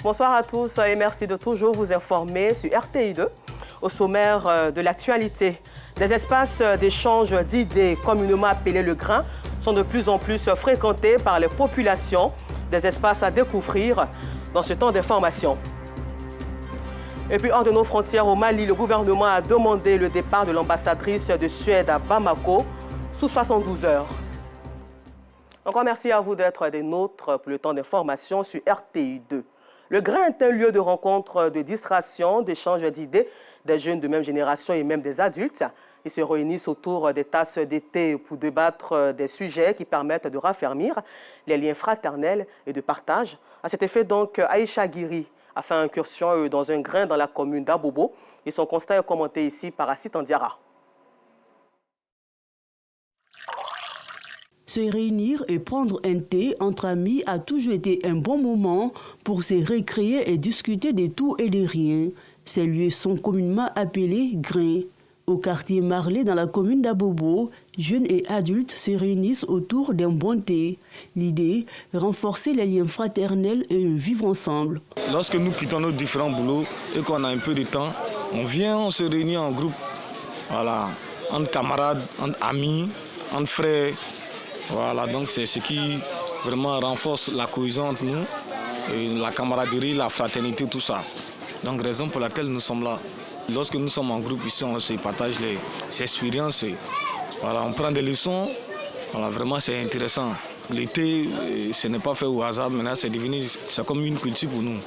Bonsoir à tous et merci de toujours vous informer sur RTI2. Au sommaire de l'actualité, des espaces d'échange d'idées, communément appelés le grain, sont de plus en plus fréquentés par les populations. Des espaces à découvrir dans ce temps d'information. Et puis hors de nos frontières au Mali, le gouvernement a demandé le départ de l'ambassadrice de Suède à Bamako sous 72 heures. Encore merci à vous d'être des nôtres pour le temps d'information sur RTI2. Le grain est un lieu de rencontre, de distraction, d'échange d'idées des jeunes de même génération et même des adultes. Ils se réunissent autour des tasses d'été pour débattre des sujets qui permettent de raffermir les liens fraternels et de partage. À cet effet, donc, Aïcha Guiri a fait incursion dans un grain dans la commune d'Abobo et son constat est commenté ici par Assit Andiara. Se réunir et prendre un thé entre amis a toujours été un bon moment pour se récréer et discuter de tout et de rien. Ces lieux sont communément appelés grains. Au quartier Marley, dans la commune d'Abobo, jeunes et adultes se réunissent autour d'un bon thé. L'idée, renforcer les liens fraternels et vivre ensemble. Lorsque nous quittons nos différents boulots et qu'on a un peu de temps, on vient, on se réunit en groupe, voilà, entre camarades, entre amis, entre frères. Voilà, donc c'est ce qui vraiment renforce la cohésion entre nous, et la camaraderie, la fraternité, tout ça. Donc raison pour laquelle nous sommes là. Lorsque nous sommes en groupe ici, on se partage les expériences. Et, voilà, on prend des leçons. Voilà, vraiment c'est intéressant. L'été, ce n'est pas fait au hasard, maintenant c'est comme une culture pour nous.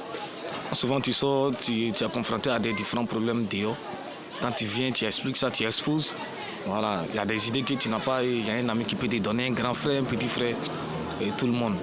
Souvent tu sors, tu es confronté à des différents problèmes dehors. Quand tu viens, tu expliques ça, tu exposes. Voilà, il y a des idées que tu n'as pas, il y a un ami qui peut te donner, un grand frère, un petit frère, et tout le monde.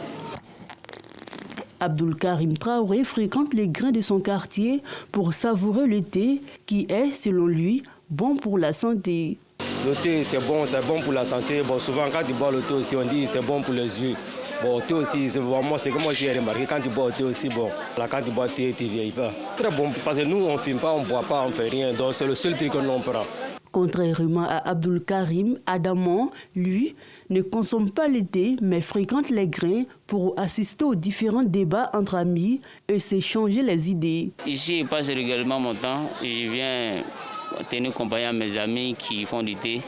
Abdul Karim Traoré fréquente les grains de son quartier pour savourer le thé qui est, selon lui, bon pour la santé. Le thé, c'est bon pour la santé. Bon, souvent, quand tu bois le thé aussi, on dit c'est bon pour les yeux. Bon, le thé aussi, c'est que moi j'ai remarqué, quand tu bois le thé aussi, bon, là, quand tu bois le thé, tu ne vieillis pas. Très bon, parce que nous, on ne fume pas, on ne boit pas, on ne fait rien. Donc, c'est le seul truc que l'on prend. Contrairement à Abdul Karim, Adamon, lui, ne consomme pas le thé, mais fréquente les grains pour assister aux différents débats entre amis et s'échanger les idées. Ici, je passe régulièrement mon temps et je viens tenir compagnie à mes amis qui font du thé.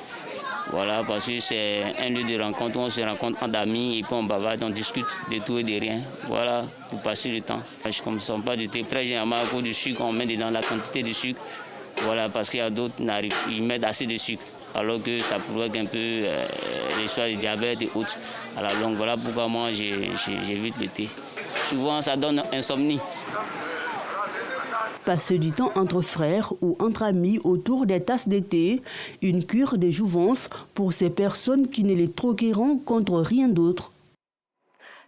Voilà, parce que c'est un lieu de rencontre où on se rencontre entre amis et puis on bavarde, on discute de tout et de rien. Voilà, pour passer le temps. Je ne consomme pas de thé. Très généralement, à cause du sucre, on met dedans la quantité de sucre. Voilà, parce qu'il y a d'autres qui n'arrivent, ils mettent assez de sucre, alors que ça provoque un peu l'histoire du diabète et autres. À la longue, voilà pourquoi moi j'évite le thé. Souvent, ça donne insomnie. Passer du temps entre frères ou entre amis autour des tasses de thé, une cure de jouvence pour ces personnes qui ne les troqueront contre rien d'autre.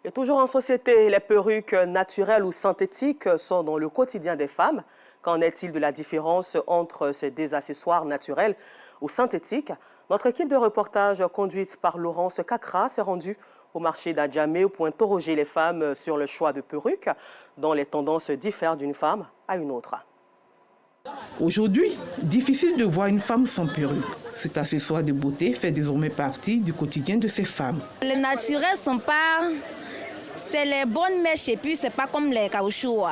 Et toujours en société, les perruques naturelles ou synthétiques sont dans le quotidien des femmes. Qu'en est-il de la différence entre ces deux accessoires naturels ou synthétiques? Notre équipe de reportage conduite par Laurence Kakra s'est rendue au marché d'Adjamé pour interroger les femmes sur le choix de perruques dont les tendances diffèrent d'une femme à une autre. Aujourd'hui, difficile de voir une femme sans perruque. Cet accessoire de beauté fait désormais partie du quotidien de ces femmes. Les naturels sont pas... C'est les bonnes mèches et puis c'est pas comme les caoutchoucs.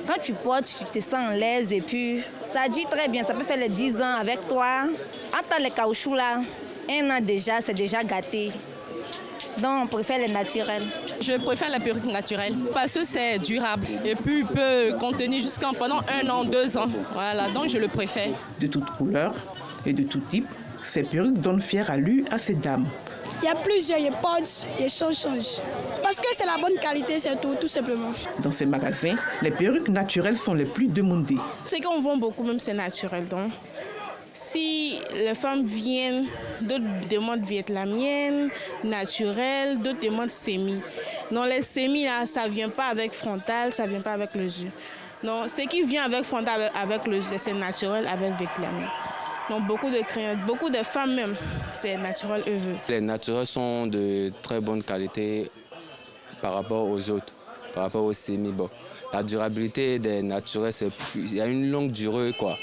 Quand tu portes, tu te sens à l'aise et puis ça dure très bien. Ça peut faire les 10 ans avec toi. Entre les caoutchoucs là, un an déjà, c'est déjà gâté. Donc on préfère les naturels. Je préfère la perruque naturelle parce que c'est durable et puis il peut contenir pendant 1 an, 2 ans. Voilà, donc je le préfère. De toutes couleurs et de tout type, ces perruques donnent fière allure à ces dames. Il y a plusieurs, il y a pods, il y a change. Parce que c'est la bonne qualité, c'est tout simplement. Dans ces magasins, les perruques naturelles sont les plus demandées. Ce qu'on vend beaucoup, même c'est naturel. Donc, si les femmes viennent, d'autres demandent vietnamienne, naturelle, d'autres demandent sémi. Donc les sémis, là, ça ne vient pas avec frontal, ça ne vient pas avec le yeux. Donc, ce qui vient avec frontal, avec le yeux, c'est naturel avec vietnamienne. Donc beaucoup de clients, beaucoup de femmes même, c'est naturel eux. Les naturels sont de très bonne qualité par rapport aux autres, par rapport aux sémis. Bon, la durabilité des naturels, il y a une longue durée quoi.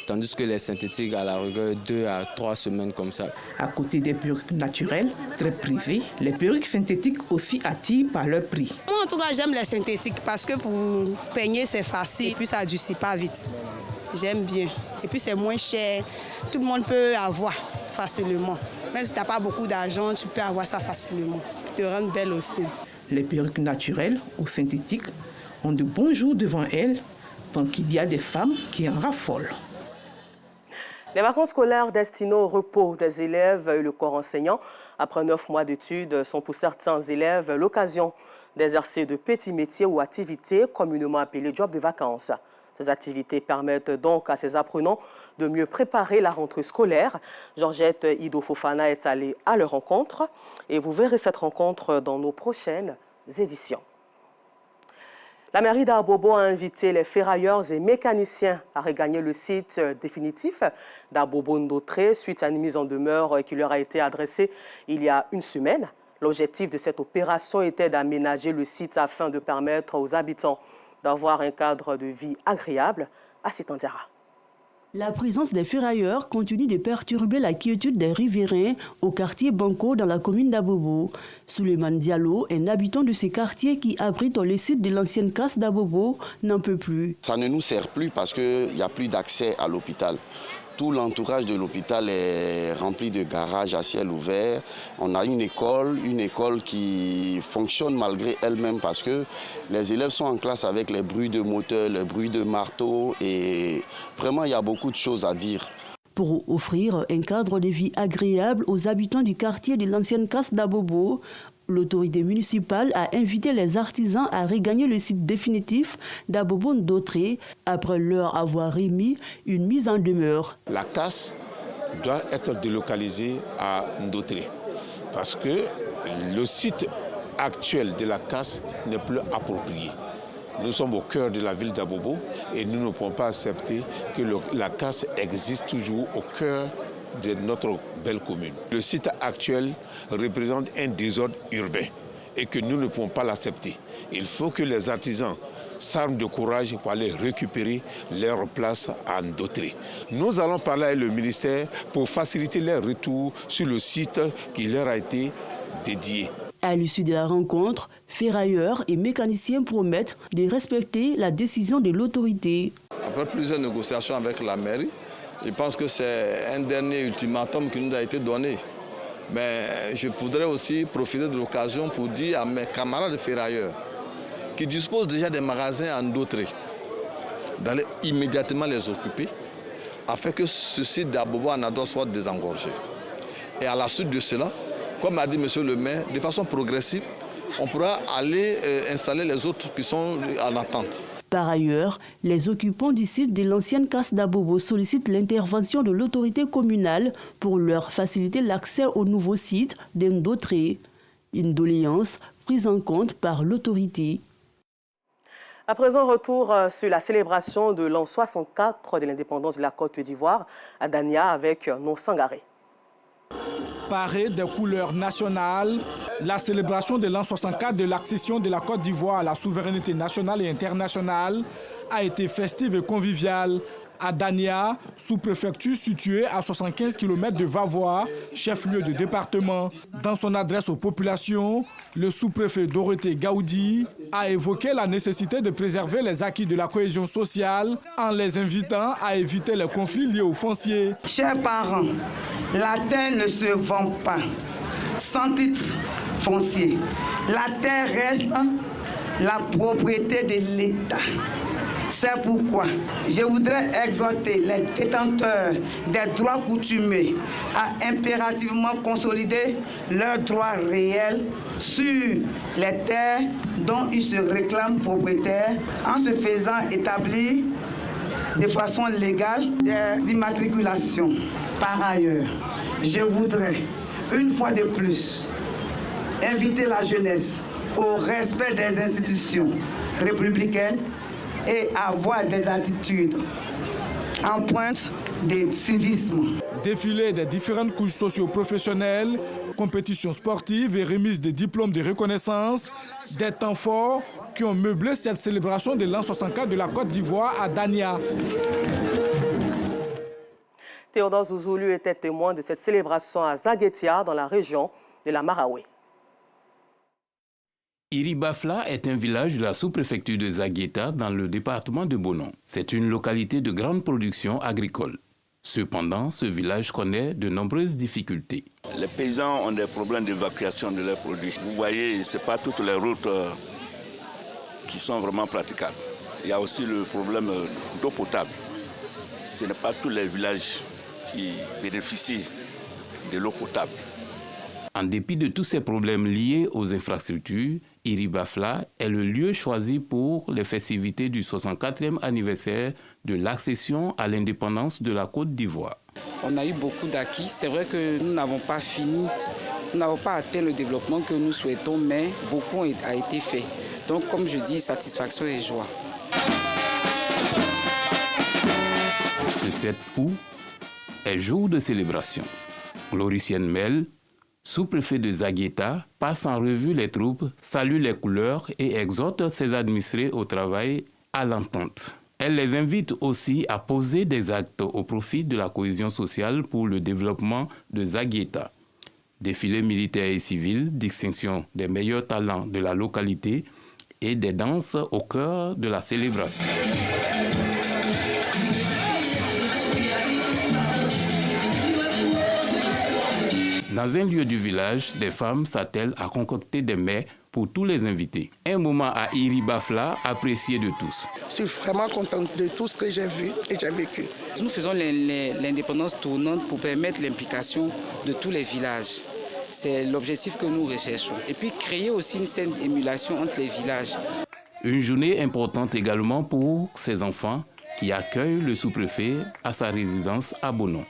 tandis que les synthétiques, à la rigueur, 2 à 3 semaines comme ça. À côté des perruques naturelles, très privées, les perruques synthétiques aussi attirent par leur prix. Moi, en tout cas, j'aime les synthétiques parce que pour peigner, c'est facile et puis ça ne durcit pas vite. J'aime bien. Et puis, c'est moins cher. Tout le monde peut avoir facilement. Même si tu n'as pas beaucoup d'argent, tu peux avoir ça facilement. Te rendre belle aussi. Les perruques naturelles ou synthétiques ont de bons jours devant elles, tant qu'il y a des femmes qui en raffolent. Les vacances scolaires destinées au repos des élèves et le corps enseignant, après 9 mois d'études, sont pour certains élèves l'occasion d'exercer de petits métiers ou activités communément appelées jobs de vacances. Ces activités permettent donc à ces apprenants de mieux préparer la rentrée scolaire. Georgette Ido Fofana est allée à leur rencontre et vous verrez cette rencontre dans nos prochaines éditions. La mairie d'Abobo a invité les ferrailleurs et mécaniciens à regagner le site définitif d'Abobo-Ndotré suite à une mise en demeure qui leur a été adressée il y a une semaine. L'objectif de cette opération était d'aménager le site afin de permettre aux habitants d'avoir un cadre de vie agréable à Sitandera. La présence des ferrailleurs continue de perturber la quiétude des riverains au quartier Banco dans la commune d'Abobo. Souleymane Diallo, un habitant de ces quartiers qui abrite le site de l'ancienne casse d'Abobo, n'en peut plus. Ça ne nous sert plus parce qu'il n'y a plus d'accès à l'hôpital. Tout l'entourage de l'hôpital est rempli de garages à ciel ouvert. On a une école qui fonctionne malgré elle-même parce que les élèves sont en classe avec les bruits de moteur, les bruits de marteau et vraiment il y a beaucoup de choses à dire. Pour offrir un cadre de vie agréable aux habitants du quartier de l'ancienne casse d'Abobo, l'autorité municipale a invité les artisans à regagner le site définitif d'Abobo-Ndotré après leur avoir remis une mise en demeure. La casse doit être délocalisée à Ndotré parce que le site actuel de la casse n'est plus approprié. Nous sommes au cœur de la ville d'Abobo et nous ne pouvons pas accepter que la casse existe toujours au cœur de notre belle commune. Le site actuel représente un désordre urbain et que nous ne pouvons pas l'accepter. Il faut que les artisans s'arment de courage pour aller récupérer leur place à Ndotré. Nous allons parler avec le ministère pour faciliter leur retour sur le site qui leur a été dédié. À l'issue de la rencontre, ferrailleurs et mécaniciens promettent de respecter la décision de l'autorité. Après plusieurs négociations avec la mairie, je pense que c'est un dernier ultimatum qui nous a été donné. Mais je voudrais aussi profiter de l'occasion pour dire à mes camarades ferrailleurs qui disposent déjà des magasins en Ndotré d'aller immédiatement les occuper afin que ce site d'Abobo Anado soit désengorgé. Et à la suite de cela, comme a dit M. le maire, de façon progressive, on pourra aller installer les autres qui sont en attente. Par ailleurs, les occupants du site de l'ancienne casse d'Abobo sollicitent l'intervention de l'autorité communale pour leur faciliter l'accès au nouveau site d'Ndotré. Une doléance prise en compte par l'autorité. À présent, retour sur la célébration de l'an 64 de l'indépendance de la Côte d'Ivoire à Dania avec Non Sangaré. Parée des couleurs nationales, la célébration de l'an 64 de l'accession de la Côte d'Ivoire à la souveraineté nationale et internationale a été festive et conviviale à Dania, sous-préfecture située à 75 km de Vavois, chef-lieu de département. Dans son adresse aux populations, le sous-préfet Dorothée Gaoudi a évoqué la nécessité de préserver les acquis de la cohésion sociale en les invitant à éviter les conflits liés au foncier. Chers parents, la terre ne se vend pas sans titre foncier. La terre reste la propriété de l'État. C'est pourquoi je voudrais exhorter les détenteurs des droits coutumiers à impérativement consolider leurs droits réels sur les terres dont ils se réclament propriétaires en se faisant établir de façon légale des immatriculations. Par ailleurs, je voudrais une fois de plus inviter la jeunesse au respect des institutions républicaines et avoir des attitudes en pointe de civisme. Défilé des différentes couches socio-professionnelles, compétitions sportives et remise des diplômes de reconnaissance, des temps forts qui ont meublé cette célébration de l'an 64 de la Côte d'Ivoire à Dania. Théodore Zouzoulou était témoin de cette célébration à Zaguetia, dans la région de la Maraoué. Iribafla est un village de la sous-préfecture de Zagueta dans le département de Bonon. C'est une localité de grande production agricole. Cependant, ce village connaît de nombreuses difficultés. Les paysans ont des problèmes d'évacuation de leurs produits. Vous voyez, ce n'est pas toutes les routes qui sont vraiment praticables. Il y a aussi le problème d'eau potable. Ce n'est pas tous les villages qui bénéficient de l'eau potable. En dépit de tous ces problèmes liés aux infrastructures, Iribafla est le lieu choisi pour les festivités du 64e anniversaire de l'accession à l'indépendance de la Côte d'Ivoire. On a eu beaucoup d'acquis. C'est vrai que nous n'avons pas fini, nous n'avons pas atteint le développement que nous souhaitons, mais beaucoup a été fait. Donc, comme je dis, satisfaction et joie. Ce 7 août est jour de célébration. Lauricienne Mel, sous-préfet de Zagueta, passe en revue les troupes, salue les couleurs et exhorte ses administrés au travail à l'entente. Elle les invite aussi à poser des actes au profit de la cohésion sociale pour le développement de Zagueta. Défilés militaires et civils, distinction des meilleurs talents de la localité et des danses au cœur de la célébration. Dans un lieu du village, des femmes s'attellent à concocter des mets pour tous les invités. Un moment à Iribafla apprécié de tous. Je suis vraiment contente de tout ce que j'ai vu et j'ai vécu. Nous faisons l'indépendance tournante pour permettre l'implication de tous les villages. C'est l'objectif que nous recherchons. Et puis créer aussi une saine émulation entre les villages. Une journée importante également pour ces enfants qui accueillent le sous-préfet à sa résidence à Bonon.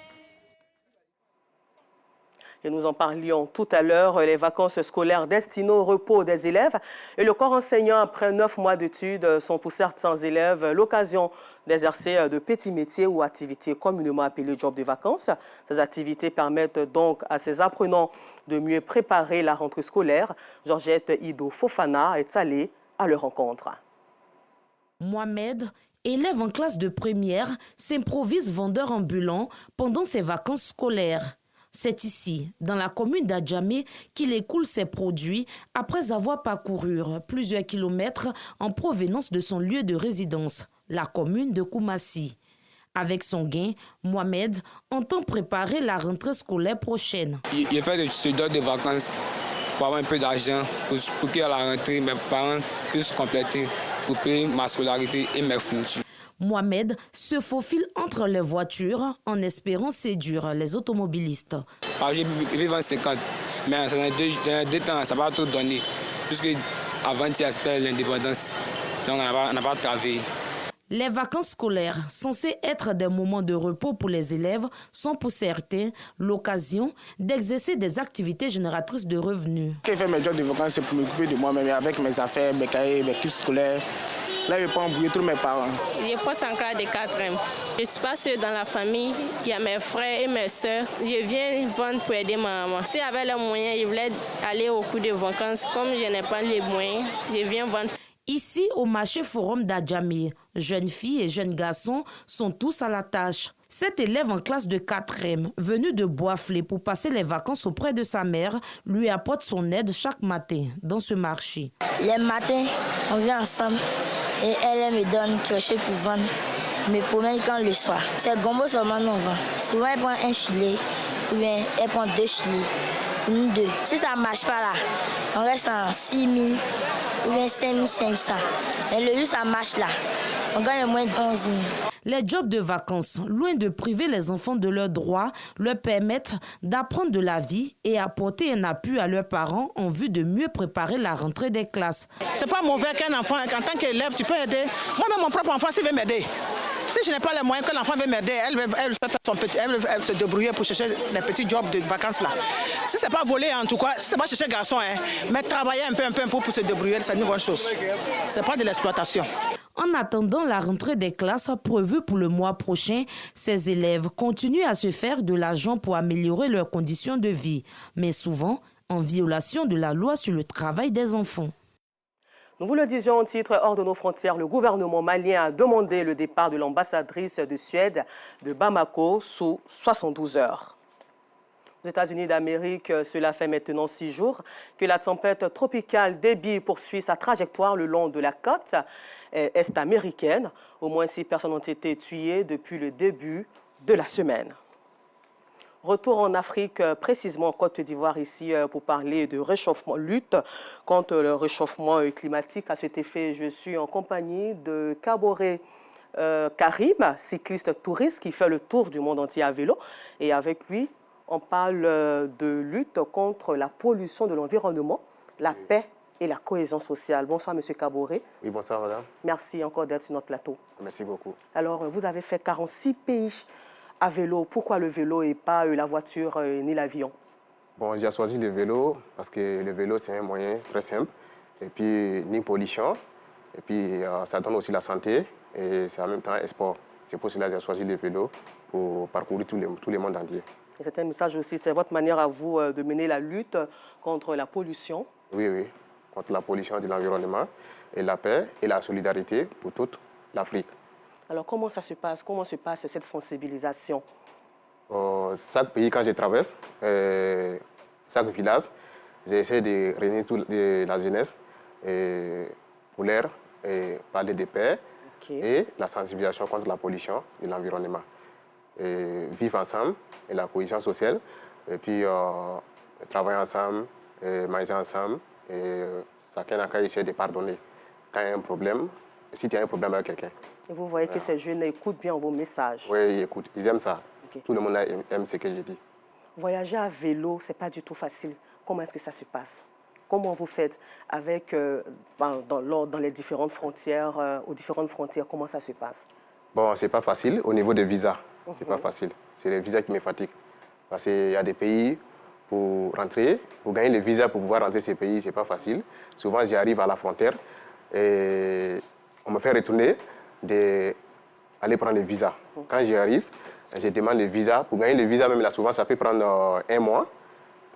Et nous en parlions tout à l'heure, les vacances scolaires destinées au repos des élèves et le corps enseignant après 9 mois d'études sont pour certains élèves l'occasion d'exercer de petits métiers ou activités communément appelées job de vacances. Ces activités permettent donc à ces apprenants de mieux préparer la rentrée scolaire. Georgette Ido Fofana est allée à leur rencontre. Mohamed, élève en classe de première, s'improvise vendeur ambulant pendant ses vacances scolaires. C'est ici, dans la commune d'Adjamé, qu'il écoule ses produits après avoir parcouru plusieurs kilomètres en provenance de son lieu de résidence, la commune de Koumassi. Avec son gain, Mohamed entend préparer la rentrée scolaire prochaine. Il fait ce job de vacances pour avoir un peu d'argent, pour qu'à la rentrée, mes parents puissent compléter pour payer ma scolarité et mes fournitures. Mohamed se faufile entre les voitures en espérant séduire les automobilistes. J'ai payé 50, mais dans 2 temps, ça va tout donner. Puisque avant-hier, c'était l'indépendance. Donc, on n'a pas travaillé. Les vacances scolaires, censées être des moments de repos pour les élèves, sont pour certains l'occasion d'exercer des activités génératrices de revenus. Quand je fais mes jobs de vacances, c'est pour m'occuper de moi-même avec mes affaires, mes cahiers, mes kits scolaires. Là, je ne peux pas embrouiller tous mes parents. Je passe en classe de 4e. Je suis pas seule dans la famille. Il y a mes frères et mes soeurs. Je viens vendre pour aider ma maman. Si j'avais les moyens, je voulais aller au cours de vacances. Comme je n'ai pas les moyens, je viens vendre. Ici, au marché forum d'Adjamé, jeunes filles et jeunes garçons sont tous à la tâche. Cet élève en classe de 4e, venu de Boisflé pour passer les vacances auprès de sa mère, lui apporte son aide chaque matin dans ce marché. Les matins, on vient ensemble et elle me donne quelque chose pour vendre. Je me promène quand le soir. C'est gombo seulement nous vend. Souvent, elle prend un filet ou bien elle prend 2 filets. Nous 2. Si ça ne marche pas là, on reste en 6 000 ou bien 5 500. Et le jour ça marche là, on gagne moins de 11 000. Les jobs de vacances, loin de priver les enfants de leurs droits, leur permettent d'apprendre de la vie et apporter un appui à leurs parents en vue de mieux préparer la rentrée des classes. C'est pas mauvais qu'un enfant, en tant qu'élève, tu peux aider. Moi-même, mon propre enfant, s'il veut m'aider. Si je n'ai pas les moyens que l'enfant veut m'aider, elle veut se débrouiller pour chercher les petits jobs de vacances là. Si c'est pas voler en tout cas, si c'est pas chercher garçon, mais travailler un peu pour se débrouiller, c'est une bonne chose. C'est pas de l'exploitation. En attendant la rentrée des classes prévue pour le mois prochain, ces élèves continuent à se faire de l'argent pour améliorer leurs conditions de vie, mais souvent en violation de la loi sur le travail des enfants. Nous vous le disions en titre, hors de nos frontières, le gouvernement malien a demandé le départ de l'ambassadrice de Suède de Bamako sous 72 heures. Aux États-Unis d'Amérique, cela fait maintenant 6 jours que la tempête tropicale Debby poursuit sa trajectoire le long de la côte est-américaine. Au moins 6 personnes ont été tuées depuis le début de la semaine. Retour en Afrique, précisément en Côte d'Ivoire, ici, pour parler de réchauffement, lutte contre le réchauffement climatique. À cet effet, je suis en compagnie de Kaboré Karim, cycliste touriste qui fait le tour du monde entier à vélo. Et avec lui, on parle de lutte contre la pollution de l'environnement, la paix et la cohésion sociale. Bonsoir, M. Kaboré. Oui, bonsoir, madame. Merci encore d'être sur notre plateau. Merci beaucoup. Alors, vous avez fait 46 pays à vélo. Pourquoi le vélo et pas la voiture ni l'avion? Bon, j'ai choisi le vélo parce que le vélo, c'est un moyen très simple. Et puis, ni pollution. Et puis, ça donne aussi la santé. Et c'est en même temps un sport. C'est pour cela que j'ai choisi le vélo pour parcourir tout le monde entier. Et c'est un message aussi, c'est votre manière à vous de mener la lutte contre la pollution. Oui, oui, contre la pollution de l'environnement et la paix et la solidarité pour toute l'Afrique. Alors, comment ça se passe? Comment se passe cette sensibilisation? Chaque pays, quand je traverse, chaque village, j'essaie de réunir toute la jeunesse pour leur parler de paix et la sensibilisation contre la pollution de l'environnement. Vivre ensemble et la cohésion sociale, et puis travailler ensemble, manger ensemble, et chacun a qu'à essayer de pardonner quand il y a un problème, si tu as un problème avec quelqu'un. Et vous voyez que ces jeunes écoutent bien vos messages. Oui, ils écoutent, ils aiment ça. Tout le monde aime ce que je dis. Voyager à vélo, ce n'est pas du tout facile. Comment est-ce que ça se passe? Comment vous faites avec, dans les différentes frontières, aux différentes frontières, comment ça se passe? Bon, ce n'est pas facile au niveau des visas. C'est pas facile. C'est les visas qui me fatiguent. Parce qu'il y a des pays, pour rentrer, pour gagner le visa pour pouvoir rentrer ces pays, ce n'est pas facile. Souvent, j'arrive à la frontière et on me fait retourner d'aller prendre le visa. Quand j'y arrive, je demande le visa. Pour gagner le visa, même là, souvent, ça peut prendre 1 mois,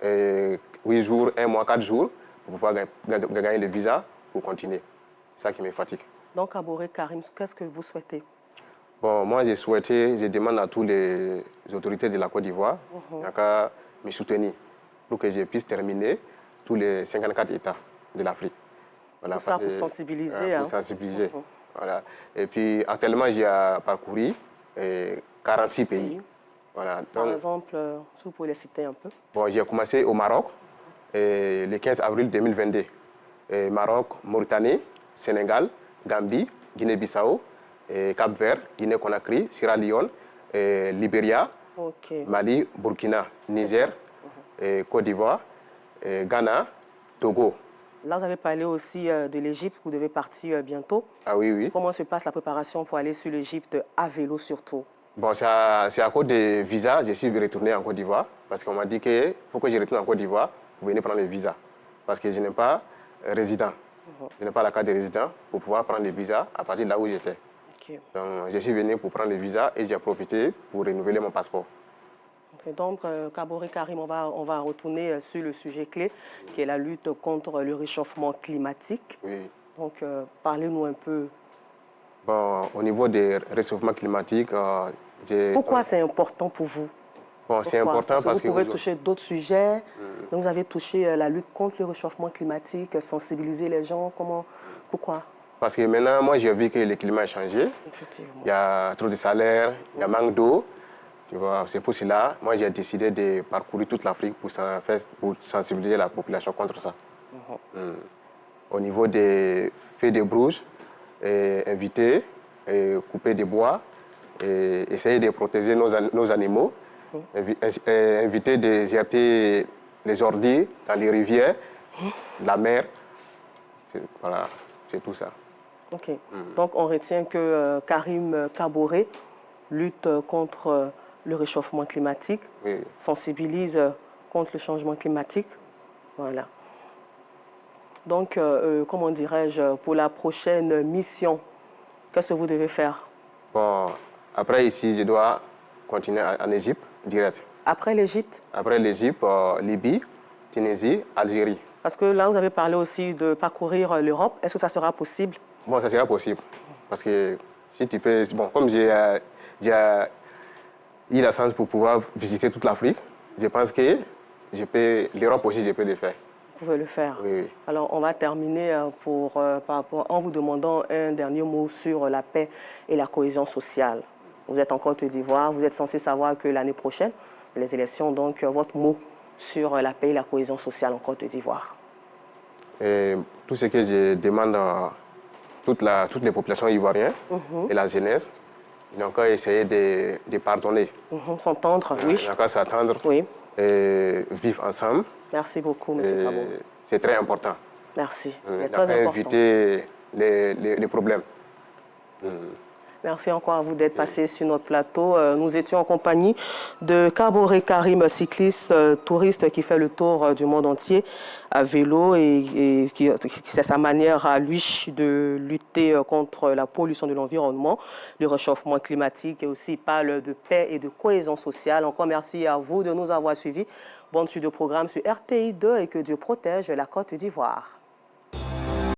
8 jours, 1 mois, 4 jours, pour pouvoir gagner le visa pour continuer. C'est ça qui me fatigue. Donc, Kaboré Karim, qu'est-ce que vous souhaitez? Bon, moi, je demande à toutes les autorités de la Côte d'Ivoire qu'à me soutenir pour que je puisse terminer tous les 54 États de l'Afrique. Voilà, pour ça, pour sensibiliser. Pour sensibiliser. Voilà. Et puis, actuellement, j'ai parcouru 46 pays. Voilà. Donc, par exemple, si vous pouvez les citer un peu. Bon, j'ai commencé au Maroc le 15 avril 2022. Maroc, Mauritanie, Sénégal, Gambie, Guinée-Bissau, Cap-Vert, Guinée-Conakry, Sierra Leone, Libéria, Mali, Burkina, Niger, Côte d'Ivoire, Ghana, Togo. Là, vous avez parlé aussi de l'Égypte, vous devez partir bientôt. Ah oui, oui. Comment se passe la préparation pour aller sur l'Égypte à vélo surtout? Bon, c'est à cause des visas, je suis retourné en Côte d'Ivoire parce qu'on m'a dit qu'il faut que je retourne en Côte d'Ivoire pour venir prendre les visas. Parce que je n'ai pas résident. Je n'ai pas la carte de résident pour pouvoir prendre les visas à partir de là où j'étais. Donc, je suis venu pour prendre les visas et j'ai profité pour renouveler mon passeport. Donc, Kaboré Karim, on va retourner sur le sujet clé, qui est la lutte contre le réchauffement climatique. Oui. Donc, parlez-nous un peu. Bon, au niveau des réchauffements climatiques, pourquoi c'est important pour vous? Bon, c'est important parce que vous pouvez toucher d'autres sujets. Donc, vous avez touché la lutte contre le réchauffement climatique, sensibiliser les gens. Pourquoi? Parce que maintenant, moi, j'ai vu que le climat a changé. Effectivement. Il y a trop de salaire, il y a manque d'eau. C'est pour cela, moi, j'ai décidé de parcourir toute l'Afrique pour sensibiliser la population contre ça. Au niveau des feux de brousse, inviter, couper des bois, essayer de protéger nos animaux, éviter de jeter les ordures dans les rivières, la mer. Voilà, c'est tout ça. OK. Donc, on retient que Karim Kaboré lutte contre le réchauffement climatique, sensibilise contre le changement climatique. Voilà. Donc, comment dirais-je, pour la prochaine mission, qu'est-ce que vous devez faire? Bon, après ici, je dois continuer en Égypte, direct. Après l'Égypte? Après l'Égypte, Libye, Tunisie, Algérie. Parce que là, vous avez parlé aussi de parcourir l'Europe. Est-ce que ça sera possible? Bon, ça sera possible. Parce que si tu peux... Bon, comme j'ai eu la chance pour pouvoir visiter toute l'Afrique, je pense que l'Europe aussi, je peux le faire. Vous pouvez le faire. Oui. Alors, on va terminer en vous demandant un dernier mot sur la paix et la cohésion sociale. Vous êtes en Côte d'Ivoire, vous êtes censé savoir que l'année prochaine, les élections, donc votre mot sur la paix et la cohésion sociale en Côte d'Ivoire. Tout ce que je demande à toutes les populations ivoiriennes et la jeunesse, ils n'ont qu'à essayer de pardonner. S'entendre, oui. Ils n'ont qu'à s'attendre et vivre ensemble. Merci beaucoup, M. Kabo. C'est très important. Merci. C'est très important. Éviter les problèmes. Merci encore à vous d'être passé sur notre plateau. Nous étions en compagnie de Kaboré Karim, cycliste touriste qui fait le tour du monde entier à vélo et qui c'est sa manière à lui de lutter contre la pollution de l'environnement, le réchauffement climatique et aussi il parle de paix et de cohésion sociale. Encore merci à vous de nous avoir suivis. Bonne suite de programme sur RTI 2 et que Dieu protège la Côte d'Ivoire.